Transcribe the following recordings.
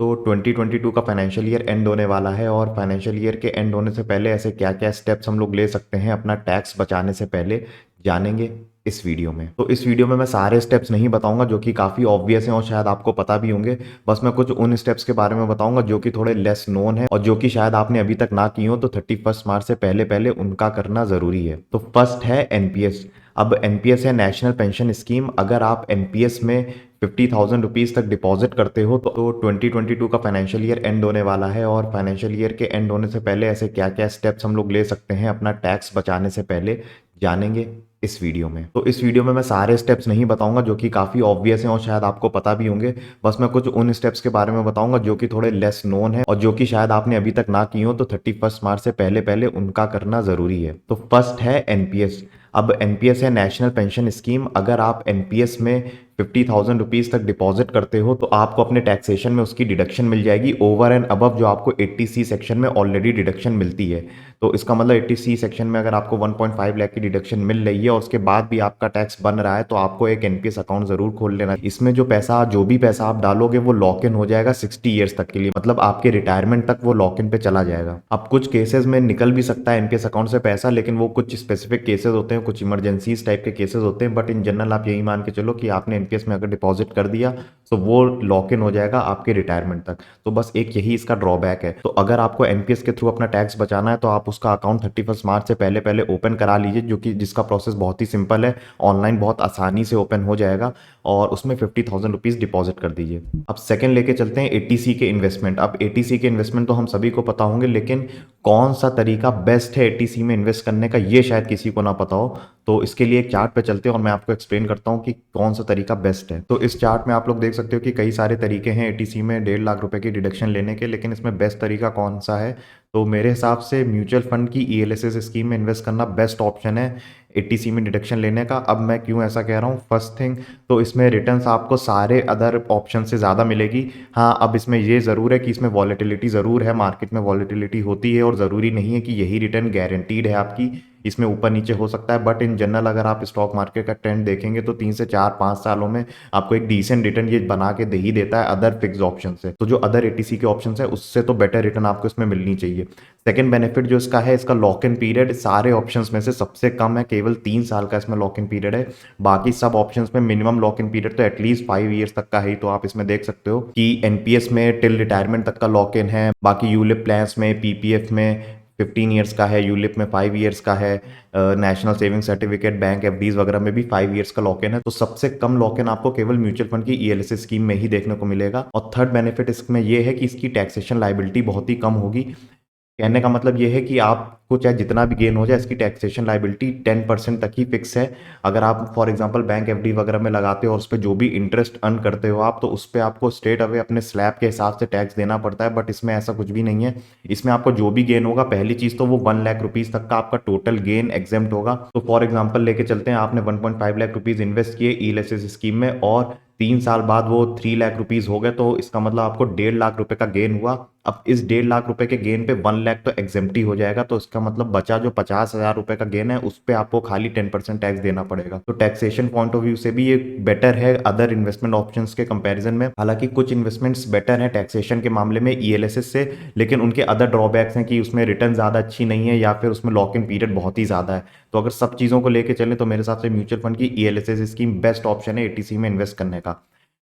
तो 2022 का financial year and होने वाला है और फाइनेंशियल ईयर के एंड होने से पहले ऐसे क्या क्या स्टेप्स हम लोग ले सकते हैं अपना टैक्स बचाने से पहले जानेंगे इस वीडियो में। तो इस वीडियो में मैं सारे स्टेप्स नहीं बताऊंगा जो कि काफ़ी ऑब्वियस हैं और शायद आपको पता भी होंगे। बस मैं कुछ उन स्टेप्स के बारे में बताऊंगा जो कि थोड़े लेस नोन है और जो कि शायद आपने अभी तक ना की हो, तो 31 मार्च से पहले पहले उनका करना ज़रूरी है। तो फर्स्ट है एनपीएस। अब एनपीएस है नेशनल पेंशन स्कीम। अगर आप एनपीएस में 50,000 रुपीज़ तक डिपॉजिट करते हो तो 2022 का फाइनेंशियल ईयर एंड होने वाला है और फाइनेंशियल ईयर के एंड होने से पहले ऐसे क्या क्या स्टेप्स हम लोग ले सकते हैं अपना टैक्स बचाने से पहले जानेंगे इस वीडियो में। तो इस वीडियो में मैं सारे स्टेप्स नहीं बताऊंगा जो कि काफ़ी ऑब्वियस हैं और शायद आपको पता भी होंगे। बस मैं कुछ उन स्टेप्स के बारे में बताऊंगा जो कि थोड़े लेस नोन है और जो कि शायद आपने अभी तक ना की हो, तो 31 मार्च से पहले पहले उनका करना ज़रूरी है। तो फर्स्ट है एनपीएस। अब एनपीएस है नेशनल पेंशन स्कीम। अगर आप एनपीएस में 50,000 रुपीज़ तक डिपॉजिट करते हो तो आपको अपने टैक्सेशन में उसकी डिडक्शन मिल जाएगी ओवर एंड अबव जो आपको 80C सेक्शन में ऑलरेडी डिडक्शन मिलती है। तो इसका मतलब 80C सेक्शन में अगर आपको 1.5 लाख की डिडक्शन मिल रही है और उसके बाद भी आपका टैक्स बन रहा है तो आपको एक एनपीएस अकाउंट जरूर खोल लेना। इसमें जो भी पैसा आप डालोगे वो लॉक इन हो जाएगा 60 ईयर्स तक के लिए, मतलब आपके रिटायरमेंट तक वो लॉक इन पे चला जाएगा। अब कुछ केसेस में निकल भी सकता है एनपीएस अकाउंट से पैसा, लेकिन वो कुछ स्पेसिफिक केसेस होते हैं, कुछ इमरजेंसीज टाइप के केसेस होते हैं, बट इन जनरल आप यही मान के चलो कि आपने एनपीएस में अगर डिपॉजिट कर दिया तो वो लॉक इन हो जाएगा आपके रिटायरमेंट तक। तो बस एक यही इसका ड्रॉबैक है। तो अगर आपको एनपीएस के थ्रू अपना टैक्स बचाना है तो आप उसका अकाउंट 31 मार्च से पहले पहले ओपन करा लीजिए, जो कि जिसका प्रोसेस बहुत ही सिंपल है, ऑनलाइन बहुत आसानी से ओपन हो जाएगा और उसमें 50,000 रुपीज़ डिपॉजिट कर दीजिए। अब सेकंड लेके चलते हैं एटीसी के इन्वेस्टमेंट। अब एटीसी के इन्वेस्टमेंट तो हम सभी को पता होंगे, लेकिन कौन सा तरीका बेस्ट है एटीसी में इन्वेस्ट करने का ये शायद किसी को ना पता हो। तो इसके लिए एक चार्ट पे चलते हैं और मैं आपको एक्सप्लेन करता हूँ कि कौन सा तरीका बेस्ट है। तो इस चार्ट में आप लोग देख सकते हो कि कई सारे तरीके हैं एटीसी में 1.5 लाख रुपए की डिडक्शन लेने के, लेकिन इसमें बेस्ट तरीका कौन सा है? तो मेरे हिसाब से म्यूचुअल फंड की ईएलएसएस स्कीम में इन्वेस्ट करना बेस्ट ऑप्शन है एटीसी में डिडक्शन लेने का। अब मैं क्यों ऐसा कह रहा हूँ? फर्स्ट थिंग, तो इसमें रिटर्न्स आपको सारे अदर ऑप्शन से ज़्यादा मिलेगी। हाँ, अब इसमें ये ज़रूर है कि इसमें वॉलेटिलिटी ज़रूर है, मार्केट में वॉलेटिलिटी होती है और ज़रूरी नहीं है कि यही रिटर्न गारंटीड है आपकी, इसमें ऊपर नीचे हो सकता है। बट इन जनरल अगर आप स्टॉक मार्केट का ट्रेंड देखेंगे तो 3 से 4-5 सालों में आपको एक डिसेंट रिटर्न ये बना के दे ही देता है अदर फिक्स ऑप्शन से। तो जो अदर एटीसी के ऑप्शन है उससे तो बेटर रिटर्न आपको इसमें मिलनी चाहिए। सेकंड बेनिफिट जो इसका है, इसका लॉक इन पीरियड सारे ऑप्शंस में से सबसे कम है, केवल 3 साल का इसमें लॉक इन पीरियड है। बाकी सब ऑप्शंस में मिनिमम लॉक इन पीरियड तो एटलीस्ट 5 ईयर्स तक का है। तो आप इसमें देख सकते हो कि एनपीएस में टिल रिटायरमेंट तक का लॉक इन है, बाकी यूलिप प्लान्स में, पीपीएफ में 15 ईयर्स का है, यूलिप में 5 ईयर्स का है, national saving certificate, bank FDs वगैरह में भी 5 ईयर्स का लॉक इन है। तो सबसे कम लॉक इन आपको केवल म्यूचुअल फंड की ईएलएसएस स्कीम में ही देखने को मिलेगा। और थर्ड बेनिफिट इसमें यह है कि इसकी टैक्सेशन लाइबिलिटी बहुत ही कम होगी। कहने का मतलब ये है कि आपको चाहे जितना भी गेन हो जाए इसकी टैक्सेशन लाइबिलिटी 10% तक ही फिक्स है। अगर आप फॉर एग्जांपल बैंक एफडी वगैरह में लगाते हो और उस पर जो भी इंटरेस्ट अर्न करते हो आप, तो उस पर आपको स्ट्रेट अवे अपने स्लैब के हिसाब से टैक्स देना पड़ता है। बट इसमें ऐसा कुछ भी नहीं है। इसमें आपको जो भी गेन होगा, पहली चीज तो वो 1 लाख रुपीज तक का आपका टोटल गेन एग्जेम्प्ट होगा। तो फॉर एग्जाम्पल लेके चलते हैं, आपने 1.5 लाख रुपीज इन्वेस्ट किए ईएलएसएस स्कीम में और 3 साल बाद वो 3 लाख रुपीज हो गए, तो इसका मतलब आपको 1.5 लाख रुपए का गेन हुआ। अब इस 1.5 लाख रुपए के गेन पे 1 लाख तो एग्जेम्प्टी हो जाएगा, तो इसका मतलब बचा जो 50,000 रुपए का गेन है उस पे आपको खाली 10% टैक्स देना पड़ेगा। तो टैक्सेशन पॉइंट ऑफ व्यू से भी ये बेटर है अदर इन्वेस्टमेंट ऑप्शंस के कंपैरिजन में। हालांकि कुछ इन्वेस्टमेंट्स बेटर है टैक्सेशन के मामले में ईएलएसएस से, लेकिन उनके अदर ड्रॉबैक्स हैं कि उसमें रिटर्न ज़्यादा अच्छी नहीं है या फिर उसमें लॉक इन पीरियड बहुत ही ज़्यादा है। तो अगर सब चीज़ों को लेकर चलें तो मेरे हिसाब से म्यूचुअल फंड की ईएलएसएस स्कीम बेस्ट ऑप्शन है एटीसी में इन्वेस्ट करने का।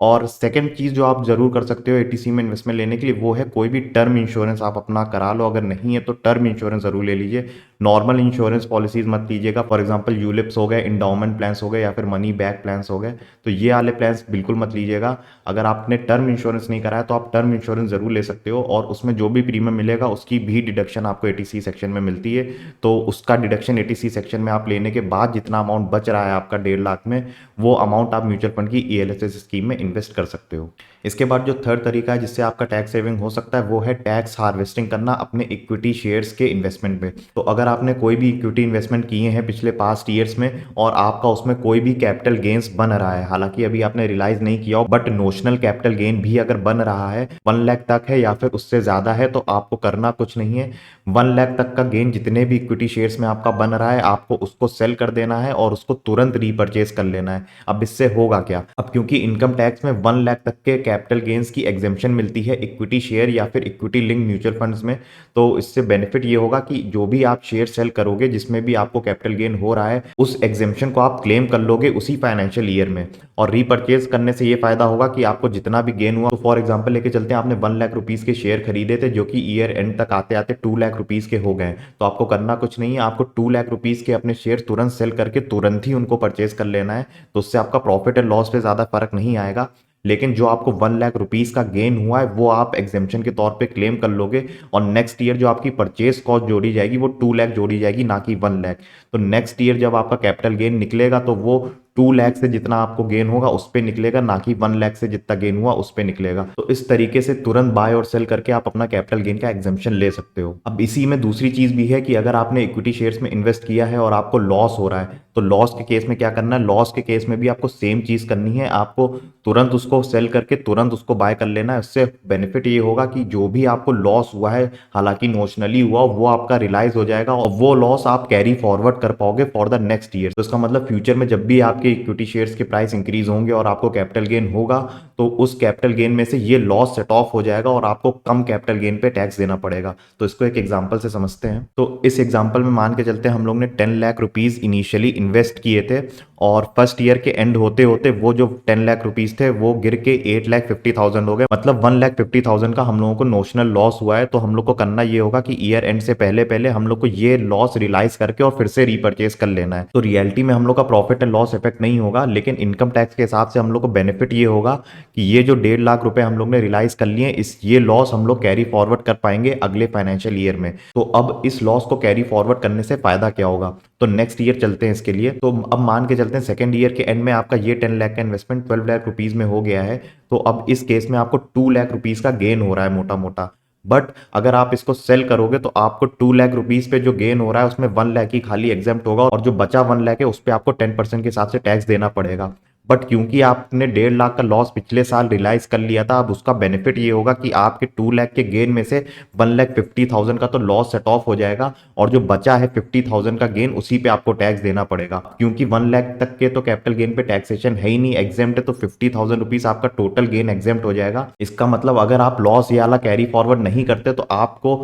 और सेकंड चीज़ जो आप जरूर कर सकते हो एटीसी में इन्वेस्टमेंट लेने के लिए, वो है कोई भी टर्म इंश्योरेंस आप अपना करा लो। अगर नहीं है तो टर्म इंश्योरेंस जरूर ले लीजिए। नॉर्मल इंश्योरेंस पॉलिसीज मत लीजिएगा। फॉर एग्जांपल यूलिप्स हो गए, इंडाउमेंट प्लान्स हो गए या फिर मनी बैक प्लान्स हो गए, तो ये वाले प्लान्स बिल्कुल मत लीजिएगा। अगर आपने टर्म इंश्योरेंस नहीं कराया तो आप टर्म इंश्योरेंस जरूर ले सकते हो और उसमें जो भी प्रीमियम मिलेगा उसकी भी डिडक्शन आपको एटीसी सेक्शन में मिलती है। तो उसका डिडक्शन एटीसी सेक्शन में आप लेने के बाद जितना अमाउंट बच रहा है आपका 1.5 लाख में, वो अमाउंट आप म्यूचुअल फंड की ईएलएसएस स्कीम में इन्वेस्ट कर सकते हो। इसके बाद जो थर्ड तरीका है जिससे आपका टैक्स सेविंग हो सकता है, वो है टैक्स हार्वेस्टिंग करना अपने इक्विटी शेयर्स के इन्वेस्टमेंट में। तो अगर आपने कोई भी इक्विटी इन्वेस्टमेंट किए हैं पिछले पास्ट ईयर्स में और आपका उसमें कोई भी कैपिटल गेन्स बन रहा है, हालांकि अभी आपने रियलाइज नहीं किया हो, बट नोशनल कैपिटल गेन भी अगर बन रहा है 1 लाख तक है या फिर उससे ज्यादा है, तो आपको करना कुछ नहीं है। 1 लाख तक का गेन जितने भी इक्विटी शेयर्स में आपका बन रहा है, आपको उसको सेल कर देना है और उसको तुरंत रीपरचेज कर लेना है। अब इससे होगा क्या? अब क्योंकि इनकम टैक्स में 1 लाख तक के कैपिटल गेन्स की एग्जेम्पशन मिलती है इक्विटी शेयर या फिर इक्विटी लिंक म्यूचुअल फंड्स में। तो इससे बेनिफिट ये होगा कि जो भी आप शेयर सेल करोगे जिसमें भी आपको कैपिटल गेन हो रहा है उस एग्जेम्पशन को आप क्लेम कर लोगे उसी फाइनेंशियल ईयर में। और रीपर्चेज करने से ये फायदा होगा कि आपको जितना भी गेन हुआ, तो फॉर एग्जांपल लेके चलते हैं आपने 1 लाख रुपीस के शेयर खरीदे थे जो कि ईयर एंड तक आते आते 2 लाख रुपीस के हो गए। तो आपको करना कुछ नहीं है, आपको 2 लाख रुपीस के अपने शेयर तुरंत सेल करके तुरंत ही उनको परचेज कर लेना है। तो उससे आपका प्रॉफिट एंड लॉस पे ज्यादा फर्क नहीं आएगा। लेकिन जो आपको 1 लाख रुपीस का गेन हुआ है वो आप एग्जेम्पशन के तौर पे क्लेम कर लोगे, और नेक्स्ट ईयर जो आपकी परचेज कॉस्ट जोड़ी जाएगी वो 2 लाख जोड़ी जाएगी, ना कि 1 लाख। तो नेक्स्ट ईयर जब आपका कैपिटल गेन निकलेगा तो वो 2 लाख से जितना आपको गेन होगा उस पे निकलेगा, ना कि 1 लाख से जितना गेन हुआ उस पे निकलेगा। तो इस तरीके से तुरंत बाय और सेल करके आप अपना कैपिटल गेन का एग्जेम्पशन ले सकते हो। अब इसी में दूसरी चीज भी है कि अगर आपने इक्विटी शेयर्स में इन्वेस्ट किया है और आपको लॉस हो रहा है, तो लॉस के केस में क्या करना है, लॉस के केस में भी आपको सेम चीज करनी है, आपको तुरंत उसको सेल करके तुरंत उसको बाय कर लेना है। उससे बेनिफिट ये होगा कि जो भी आपको लॉस हुआ है, हालांकि नोशनली हुआ, वो आपका रिलाइज हो जाएगा और वो लॉस आप कैरी फॉरवर्ड कर पाओगे फॉर द नेक्स्ट ईयर। तो इसका मतलब फ्यूचर में जब भी आपके इक्विटी शेयर्स के प्राइस इंक्रीज होंगे और आपको कैपिटल गेन होगा, तो उस कैपिटल गेन में से ये लॉस सेट ऑफ हो जाएगा और आपको कम कैपिटल गेन पे टैक्स देना पड़ेगा। तो इसको एक एग्जांपल से समझते हैं। तो इस एग्जांपल में मान के चलते हैं हम लोग ने 10 लाख रुपीज इनिशियली इन्वेस्ट किए थे, और फर्स्ट ईयर के एंड होते होते वो जो 10 लाख रुपीज थे वो गिर के 8,50,000 हो गए, मतलब 1,50,000 का हम लोगों को नोशनल लॉस हुआ है। तो हम लोग को करना ये होगा कि ईयर एंड से पहले पहले हम लोग को ये लॉस रियलाइज करके और फिर से रीपर्चेज कर लेना है। तो रियलिटी में हम लोग का प्रॉफिट एंड लॉस इफेक्ट नहीं होगा, लेकिन इनकम टैक्स के हिसाब से हम लोग को बेनिफिट ये होगा कि ये जो 1.5 लाख रुपए हम लोग ने रियलाइज कर लिए, इस ये लॉस हम लोग कैरी फॉरवर्ड कर पाएंगे अगले फाइनेंशियल ईयर में। तो अब इस लॉस को कैरी फॉरवर्ड करने से फायदा क्या होगा, तो नेक्स्ट ईयर चलते हैं इसके लिए। तो अब मान के चलते हैं सेकंड ईयर के एंड में आपका ये 10 लाख का इन्वेस्टमेंट 12 लाख रुपीज में हो गया है। तो अब इस केस में आपको 2 लाख रुपीज का गेन हो रहा है मोटा मोटा। बट अगर आप इसको सेल करोगे तो आपको 2 लाख रुपीज पे जो गेन हो रहा है उसमें 1 लाख ही खाली एग्जाम्प्ट होगा, और जो बचा 1 लाख है उस पर आपको 10% के हिसाब से टैक्स देना पड़ेगा। बट क्योंकि आपने 1.5 लाख का लॉस पिछले साल रियलाइज कर लिया था, अब उसका बेनिफिट ये होगा कि आपके 2 लाख के गेन में से 1,50,000 का तो लॉस सेट ऑफ हो जाएगा, और जो बचा है 50,000 का गेन उसी पे आपको टैक्स देना पड़ेगा। क्योंकि 1 लाख तक के तो कैपिटल गेन पे टैक्सेशन है ही नहीं, एग्जेम्प्ट है, तो 50,000 रुपीज आपका टोटल गेन एग्जेम्प्ट हो जाएगा। इसका मतलब अगर आप लॉस ये वाला कैरी फॉरवर्ड नहीं करते तो आपको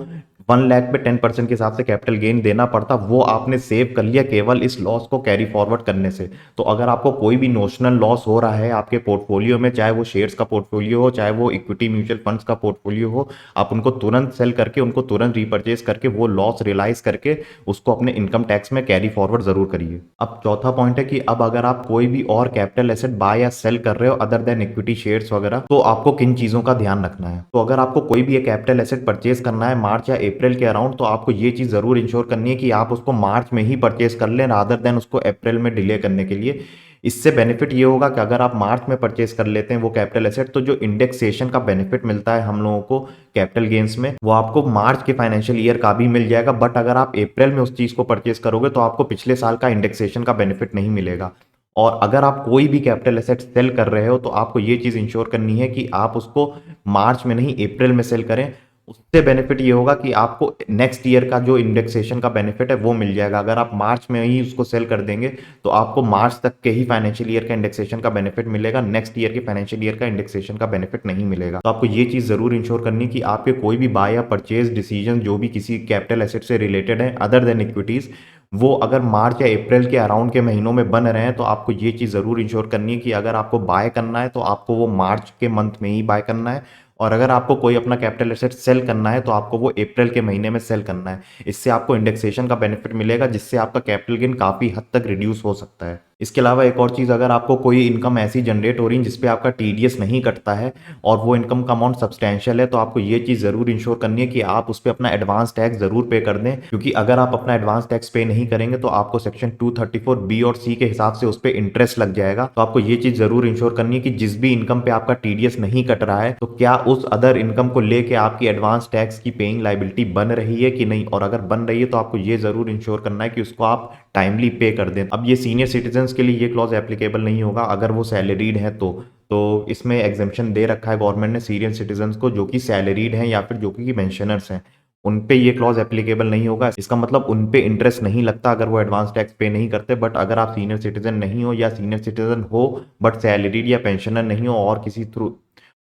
1 लाख पे 10% के हिसाब से कैपिटल गेन देना पड़ता, वो आपने सेव कर लिया केवल इस लॉस को कैरी फॉरवर्ड करने से। तो अगर आपको कोई भी नोशनल लॉस हो रहा है आपके पोर्टफोलियो में, चाहे वो शेयर्स का पोर्टफोलियो हो, चाहे वो इक्विटी म्यूचुअल फंड्स का पोर्टफोलियो हो, आप उनको तुरंत सेल करके उनको तुरंत रीपर्चेज करके वो लॉस रियलाइज करके उसको अपने इनकम टैक्स में कैरी फॉरवर्ड जरूर करिए। अब चौथा पॉइंट है कि अब अगर आप कोई भी और कैपिटल एसेट बाय या सेल कर रहे हो अदर देन इक्विटी शेयर्स वगैरह, तो आपको किन चीजों का ध्यान रखना है। तो अगर आपको कोई भी कैपिटल एसेट परचेज करना है मार्च या अप्रैल के अराउंड, तो आपको ये चीज जरूर इंश्योर करनी है कि आप उसको मार्च में ही परचेज कर लें रादर देन उसको अप्रैल में डिले करने के लिए। इससे बेनिफिट ये होगा कि अगर आप मार्च में परचेज कर लेते हैं वो कैपिटल एसेट, तो जो इंडेक्सेशन का बेनिफिट मिलता है हम लोगों को कैपिटल गेन्स में, वो आपको मार्च के फाइनेंशियल ईयर का भी मिल जाएगा। बट अगर आप अप्रैल में उस चीज को परचेज करोगे तो आपको पिछले साल का इंडेक्सेशन का बेनिफिट नहीं मिलेगा। और अगर आप कोई भी कैपिटल एसेट सेल कर रहे हो तो आपको ये चीज इंश्योर करनी है कि आप उसको मार्च में नहीं अप्रैल में सेल करें। उससे बेनिफिट ये होगा कि आपको नेक्स्ट ईयर का जो इंडेक्सेशन का बेनिफिट है वो मिल जाएगा। अगर आप मार्च में ही उसको सेल कर देंगे तो आपको मार्च तक के ही फाइनेंशियल ईयर का इंडेक्सेशन का बेनिफिट मिलेगा, नेक्स्ट ईयर के फाइनेंशियल ईयर का इंडेक्सेशन का बेनिफिट नहीं मिलेगा। तो आपको ये चीज जरूर इंश्योर करनी कि आपके कोई भी बाय या परचेज डिसीजन जो भी किसी कैपिटल एसेट से रिलेटेड है अदर देन इक्विटीज, वो अगर मार्च या अप्रैल के अराउंड के महीनों में बन रहे हैं, तो आपको ये चीज़ ज़रूर इंश्योर करनी है कि अगर आपको बाय करना है तो आपको वो मार्च के मंथ में ही बाय करना है, और अगर आपको कोई अपना कैपिटल एसेट सेल करना है तो आपको वो अप्रैल के महीने में सेल करना है। इससे आपको इंडेक्सेशन का बेनिफिट मिलेगा, जिससे आपका कैपिटल गेन काफ़ी हद तक रिड्यूस हो सकता है। इसके अलावा एक और चीज़, अगर आपको कोई इनकम ऐसी जनरेट हो रही है जिसपे आपका टीडीएस नहीं कटता है और वो इनकम का अमाउंट सब्सटैंशियल है, तो आपको ये चीज़ ज़रूर इंश्योर करनी है कि आप उस पर अपना एडवांस टैक्स ज़रूर पे कर दें। क्योंकि अगर आप अपना एडवांस टैक्स पे नहीं करेंगे तो आपको सेक्शन 234 बी और सी के हिसाब से उस पर इंटरेस्ट लग जाएगा। तो आपको ये चीज़ ज़रूर इंश्योर करनी है कि जिस भी इनकम पे आपका टीडीएस नहीं कट रहा है, तो क्या उस अदर इनकम को लेके आपकी एडवांस टैक्स की पेइंग लाइबिलिटी बन रही है कि नहीं, और अगर बन रही है तो आपको ये ज़रूर इंश्योर करना है कि उसको आप टाइमली पे कर दें। अब ये सीनियर सिटीजन्स के लिए ये क्लॉज एप्लीकेबल नहीं होगा अगर वो सैलरीड है तो इसमें एग्जेम्पशन दे रखा है गवर्नमेंट ने सीनियर सिटीजन्स को जो कि सैलरीड हैं या फिर जो कि पेंशनर्स हैं, उन पे ये क्लॉज एप्लीकेबल नहीं होगा। इसका मतलब उन पे इंटरेस्ट नहीं लगता अगर वो एडवांस टैक्स पे नहीं करते। बट अगर आप सीनियर सिटीजन नहीं हो या सीनियर सिटीजन हो बट सैलरीड या पेंशनर नहीं हो और किसी थ्रू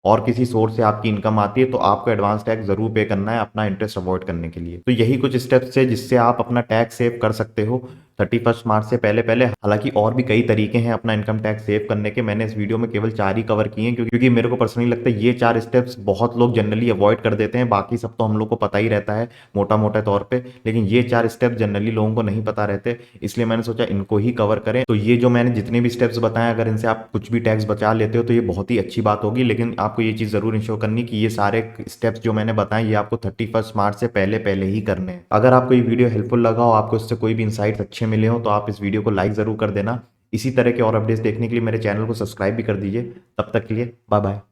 और किसी सोर्स से आपकी इनकम आती है तो आपको एडवांस टैक्स जरूर पे करना है अपना इंटरेस्ट अवॉइड करने के लिए। तो यही कुछ स्टेप्स है जिससे आप अपना टैक्स सेव कर सकते हो 31 मार्च से पहले पहले। हालांकि और भी कई तरीके हैं अपना इनकम टैक्स सेव करने के, मैंने इस वीडियो में केवल 4 ही कवर किए हैं क्योंकि मेरे को पर्सनली लगता है ये 4 स्टेप्स बहुत लोग जनरली अवॉइड कर देते हैं। बाकी सब तो हम लोग को पता ही रहता है मोटा मोटा तौर पे, लेकिन ये 4 स्टेप्स जनरली लोगों को नहीं पता रहते, इसलिए मैंने सोचा इनको ही कवर करें। तो ये जो मैंने जितने भी स्टेप्स बताए, अगर इनसे आप कुछ भी टैक्स बचा लेते हो तो ये बहुत ही अच्छी बात होगी। लेकिन आपको ये चीज़ ज़रूर इंश्योर करनी कि ये सारे स्टेप्स जो मैंने बताए ये आपको 31 मार्च से पहले पहले ही करने हैं। अगर आपको ये वीडियो हेल्पफुल लगा हो, आपको इससे कोई भी इंसाइट्स अच्छे मिले हो, तो आप इस वीडियो को लाइक ज़रूर कर देना। इसी तरह के और अपडेट्स देखने के लिए मेरे चैनल को सब्सक्राइब भी कर दीजिए। तब तक के लिए बाय बाय।